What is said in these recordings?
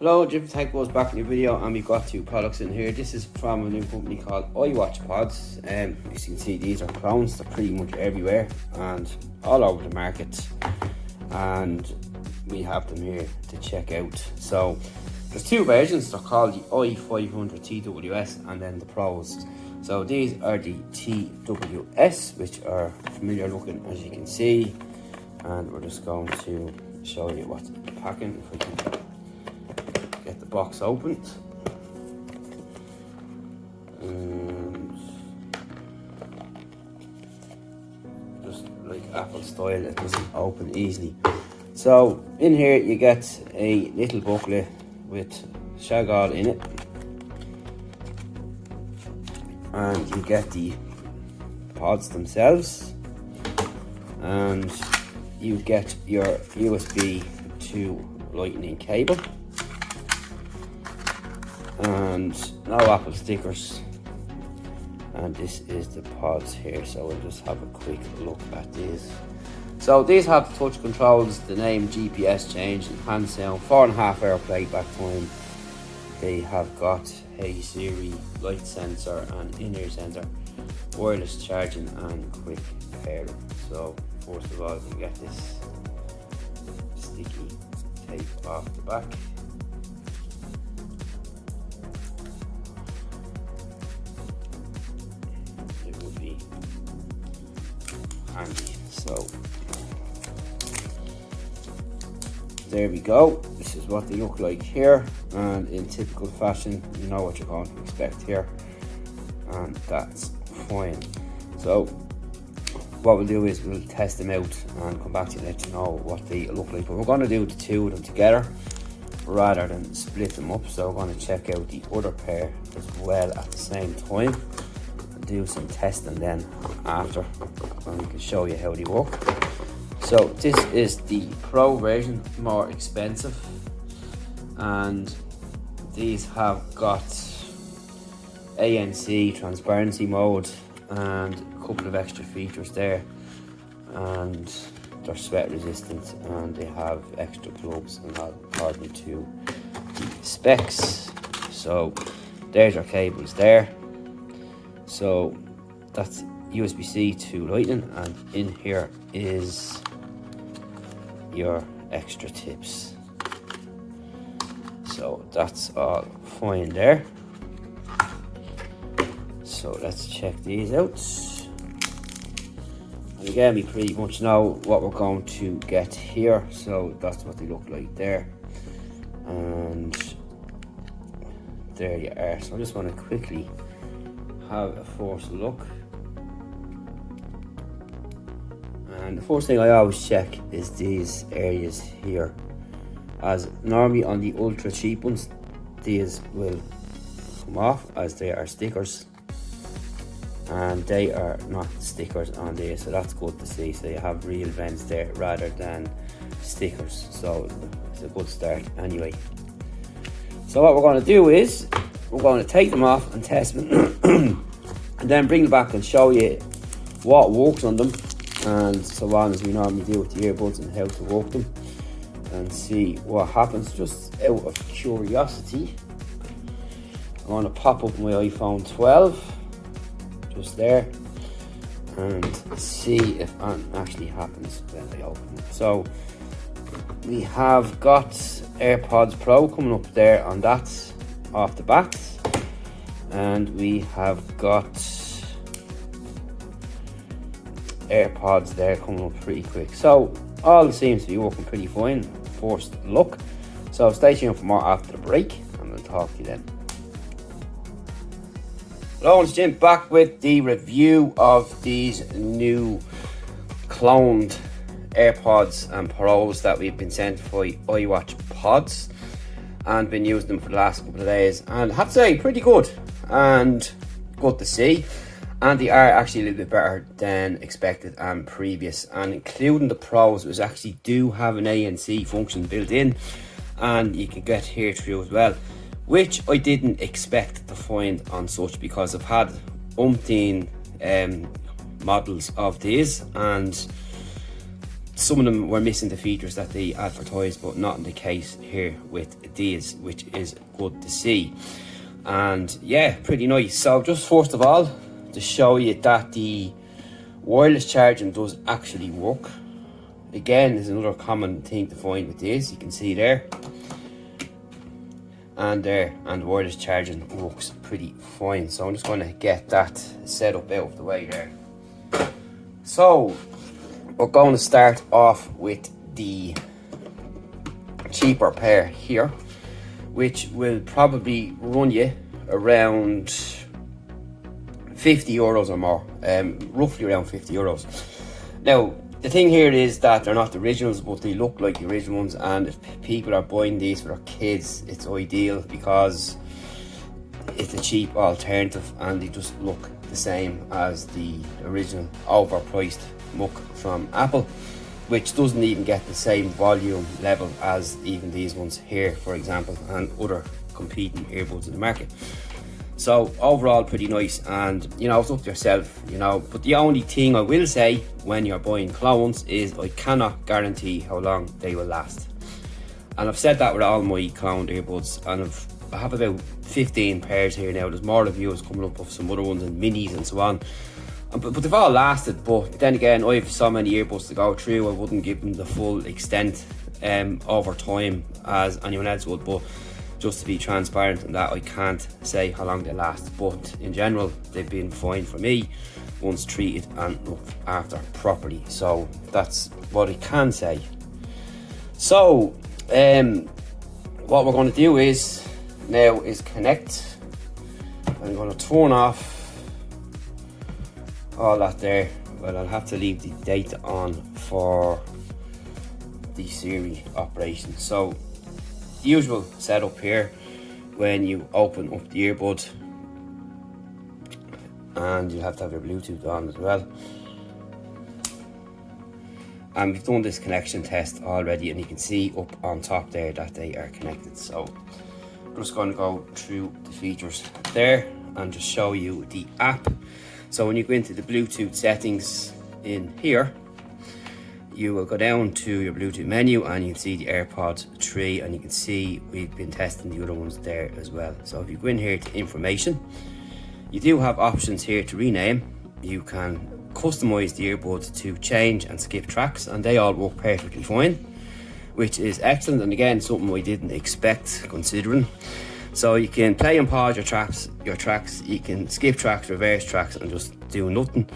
Hello, Jim Tech was back in the video, and we've got two products in here. This is from a new company called iWatchpods. As you can see, these are clones. They're pretty much everywhere and all over the market, and we have them here to check out. So there's two versions. They're called the i500 TWS and then the Pros. So these are the TWS, which are familiar looking, as you can see, and we're just going to show you what's in the packing. If we can get the box opened, and just like Apple style, it doesn't open easily. So in here you get a little booklet with shagall in it, and you get the pods themselves, and you get your USB to lightning cable, and no Apple stickers, and this is the pods here. So we'll just have a quick look at these. So these have touch controls, the name, GPS change, and hand sound, 4.5 hour playback time. They have got a Siri, light sensor and in-ear sensor, wireless charging and quick pairing. So first of all, you get this sticky tape off the back. It would be handy. So there we go. This is what they look like here, and in typical fashion, you know what you're going to expect here, and that's fine. So what we'll do is we'll test them out and come back to you and let you know what they look like. But we're going to do the two of them together rather than split them up. So we're going to check out the other pair as well at the same time and do some testing then after, and we can show you how they work. So this is the Pro version, more expensive, and these have got ANC, transparency mode, and a couple of extra features there, and they're sweat resistant, and they have extra plugs and all according to the specs. So there's our cables there. So that's USB-C to lightning, and in here is your extra tips. So that's all fine there. So let's check these out. And again, we pretty much know what we're going to get here. So that's what they look like there. And there you are. So I just want to quickly have a first look. And the first thing I always check is these areas here, as normally on the ultra cheap ones these will come off as they are stickers, and they are not stickers on there, so that's good to see. So you have real vents there rather than stickers, so it's a good start anyway. So what we're going to do is we're going to take them off and test them and then bring them back and show you what works on them, and so on, as we normally do with the earbuds, and how to work them and see what happens. Just out of curiosity, I'm going to pop up my iPhone 12 just there and see if that actually happens when I open it. So we have got AirPods Pro coming up there on that off the bat, and we have got AirPods there coming up pretty quick. So all seems to be working pretty fine first look. So stay tuned for more after the break, and we'll talk to you then. Hello, it's Jim back with the review of these new cloned AirPods and Pros that we've been sent for iWatchpods, and been using them for the last couple of days, and I have to say pretty good and good to see. And they are actually a little bit better than expected and previous, and including the Pros, which actually do have an ANC function built in, and you can get hear through as well, which I didn't expect to find on such, because I've had umpteen models of these, and some of them were missing the features that they advertised, but not in the case here with these, which is good to see. And yeah, pretty nice. So just first of all, to show you that the wireless charging does actually work. Again, is another common thing to find with this. You can see there and there, and wireless charging works pretty fine. So I'm just going to get that set up out of the way there. So we're going to start off with the cheaper pair here, which will probably run you around €50 or more, roughly around €50. Now, the thing here is that they're not the originals, but they look like the original ones, and if people are buying these for their kids, it's ideal because it's a cheap alternative and they just look the same as the original overpriced muck from Apple, which doesn't even get the same volume level as even these ones here, for example, and other competing earbuds in the market. So overall pretty nice, and you know, it's up to yourself, you know. But the only thing I will say when you're buying clones is I cannot guarantee how long they will last. And I've said that with all my clone earbuds, and I have about 15 pairs here now. There's more reviews coming up of some other ones and minis and so on. But they've all lasted, but then again, I have so many earbuds to go through, I wouldn't give them the full extent over time as anyone else would. But just to be transparent on that, I can't say how long they last, but in general they've been fine for me once treated and looked after properly. So that's what I can say. So what we're going to do is now is connect. I'm going to turn off all that there. Well, I'll have to leave the data on for the Siri operation. So the usual setup here when you open up the earbud, and you have to have your Bluetooth on as well. And we've done this connection test already, and you can see up on top there that they are connected. So I'm just going to go through the features there and just show you the app. So when you go into the Bluetooth settings in here, you will go down to your Bluetooth menu and you can see the AirPods 3, and you can see we've been testing the other ones there as well. So if you go in here to information, you do have options here to rename. You can customize the earbuds to change and skip tracks, and they all work perfectly fine, which is excellent, and again something I didn't expect considering. So you can play and pause your tracks, you can skip tracks, reverse tracks, and just do nothing.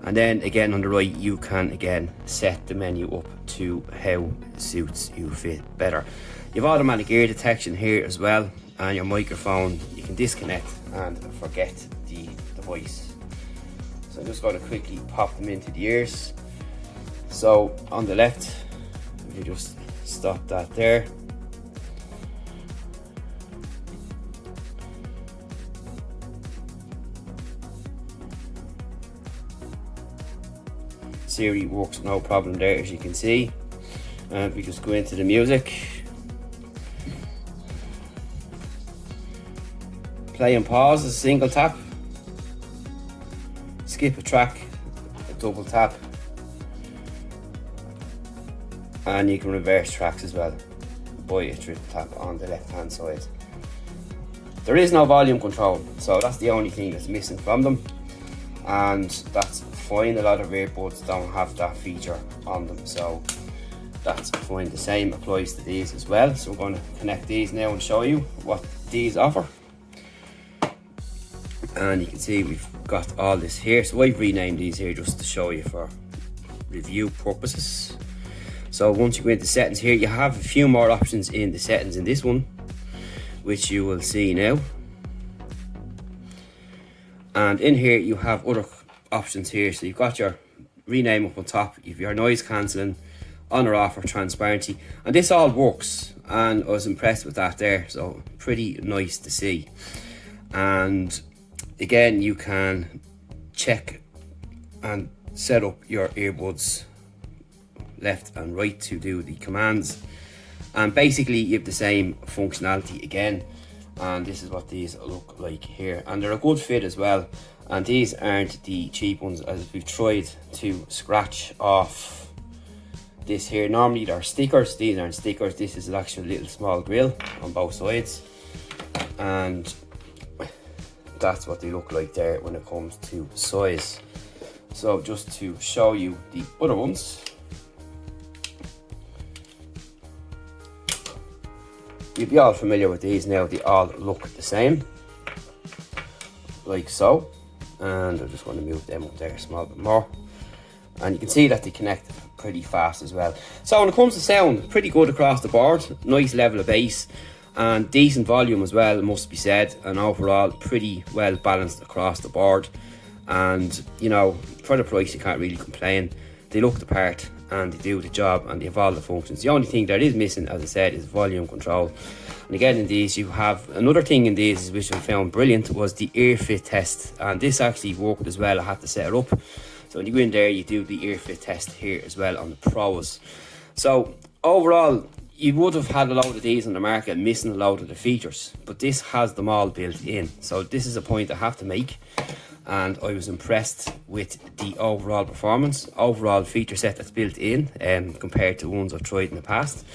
And then again on the right, you can again set the menu up to how suits you fit better. You have automatic ear detection here as well, and your microphone, you can disconnect and forget the device. So I'm just going to quickly pop them into the ears. So on the left, you just stop that there. Siri works no problem there, as you can see. And we just go into the music, play and pause is a single tap, skip a track, a double tap, and you can reverse tracks as well by a triple tap on the left hand side. There is no volume control, so that's the only thing that's missing from them, and that's fine. A lot of earbuds don't have that feature on them, so that's fine. The same applies to these as well. So we're going to connect these now and show you what these offer. And you can see we've got all this here. So I've renamed these here just to show you for review purposes. So once you go into settings here, you have a few more options in the settings in this one, which you will see now. And in here you have other options here. So you've got your rename up on top, you've your noise cancelling, on or off, or transparency, and this all works, and I was impressed with that there, so pretty nice to see. And again, you can check and set up your earbuds left and right to do the commands, and basically you have the same functionality again. And this is what these look like here, and they're a good fit as well. And these aren't the cheap ones, as we've tried to scratch off this here. Normally they're stickers, these aren't stickers. This is an actual little small grill on both sides, and that's what they look like there when it comes to size. So just to show you the other ones, you'll be all familiar with these now. They all look the same, like so. And I'm just going to move them up there a small bit more, and you can see that they connect pretty fast as well. So when it comes to sound, pretty good across the board. Nice level of bass and decent volume as well, must be said, and overall pretty well balanced across the board. And you know, for the price you can't really complain. They look the part and they do the job and they have all the functions. The only thing that is missing, as I said, is volume control. And again, in these you have another thing in these which I found brilliant, was the Airfit Test, and this actually worked as well. I had to set it up. So when you go in there, you do the Airfit Test here as well on the Pros. So overall, you would have had a load of these on the market missing a load of the features, but this has them all built in. So this is a point I have to make, and I was impressed with the overall performance, overall feature set that's built in compared to ones I've tried in the past.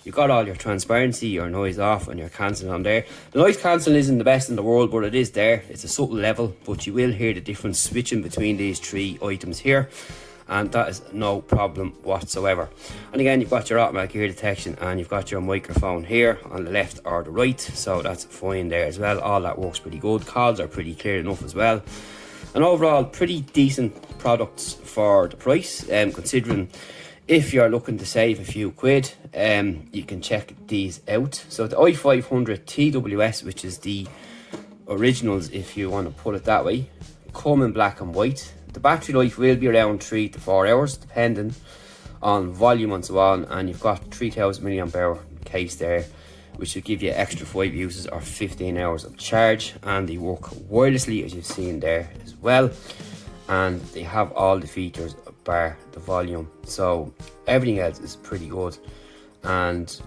You've got all your transparency, your noise off, and your cancelling on there. The noise cancelling isn't the best in the world, but it is there. It's a subtle level, but you will hear the difference switching between these three items here, and that is no problem whatsoever. And again, you've got your automatic ear detection, and you've got your microphone here on the left or the right, so that's fine there as well. All that works pretty good. Calls are pretty clear enough as well. And overall, pretty decent products for the price, considering if you're looking to save a few quid, you can check these out. So the i500 TWS, which is the originals if you want to put it that way, come in black and white. The battery life will be around 3 to 4 hours depending on volume and so on, and you've got 3000 milliamp hour case there, which will give you extra 5 uses or 15 hours of charge, and they work wirelessly as you've seen there as well, and they have all the features bar the volume. So everything else is pretty good, and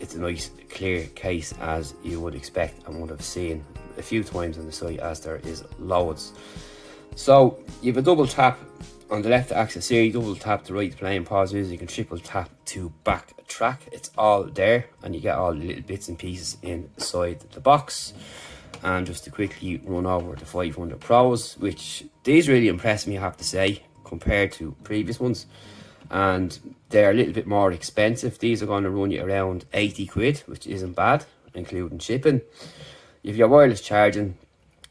it's a nice clear case as you would expect and would have seen a few times on the site, as there is loads. So you have a double tap on the left to access Siri, double tap to right to play and pause music, and triple tap to back track. It's all there, and you get all the little bits and pieces inside the box. And just to quickly run over the 500 Pros, which these really impressed me, I have to say, compared to previous ones, and they're a little bit more expensive. These are going to run you around 80 quid, which isn't bad, including shipping. You have your wireless charging,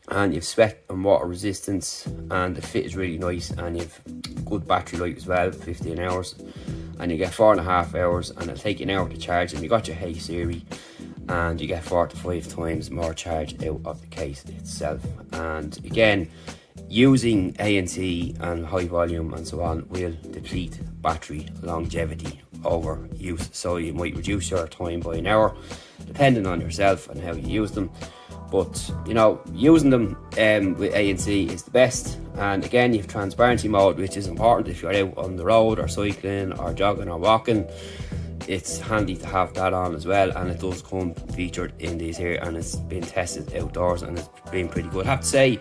and you've sweat and water resistance, and the fit is really nice, and you've good battery life as well, 15 hours, and you get 4.5 hours, and it'll take you an hour to charge. And you got your Hey Siri, and you get 4 to 5 times more charge out of the case itself. And again, using ANC and high volume and so on will deplete battery longevity over use, so you might reduce your time by an hour depending on yourself and how you use them. But you know, using them with ANC is the best. And again, you have transparency mode, which is important if you're out on the road or cycling or jogging or walking. It's handy to have that on as well, and it does come featured in these here, and it's been tested outdoors and it's been pretty good. I have to say,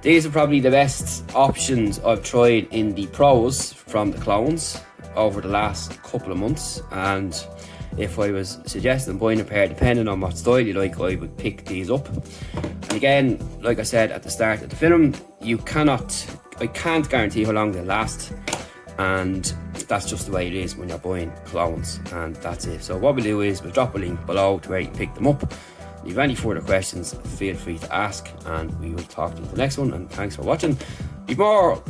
these are probably the best options I've tried in the Pros from the clones over the last couple of months. And if I was suggesting buying a pair, depending on what style you like, I would pick these up. And again, like I said at the start of the film, I can't guarantee how long they'll last, and that's just the way it is when you're buying clones, and that's it. So what we'll do is we'll drop a link below to where you can pick them up. If you have any further questions, feel free to ask, and we will talk to you in the next one. And thanks for watching. We've more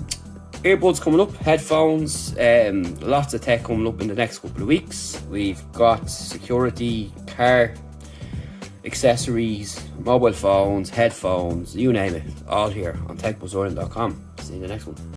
earbuds coming up, headphones, lots of tech coming up in the next couple of weeks. We've got security, car accessories, mobile phones, headphones, you name it, all here on techbuzzlearning.com. See you in the next one.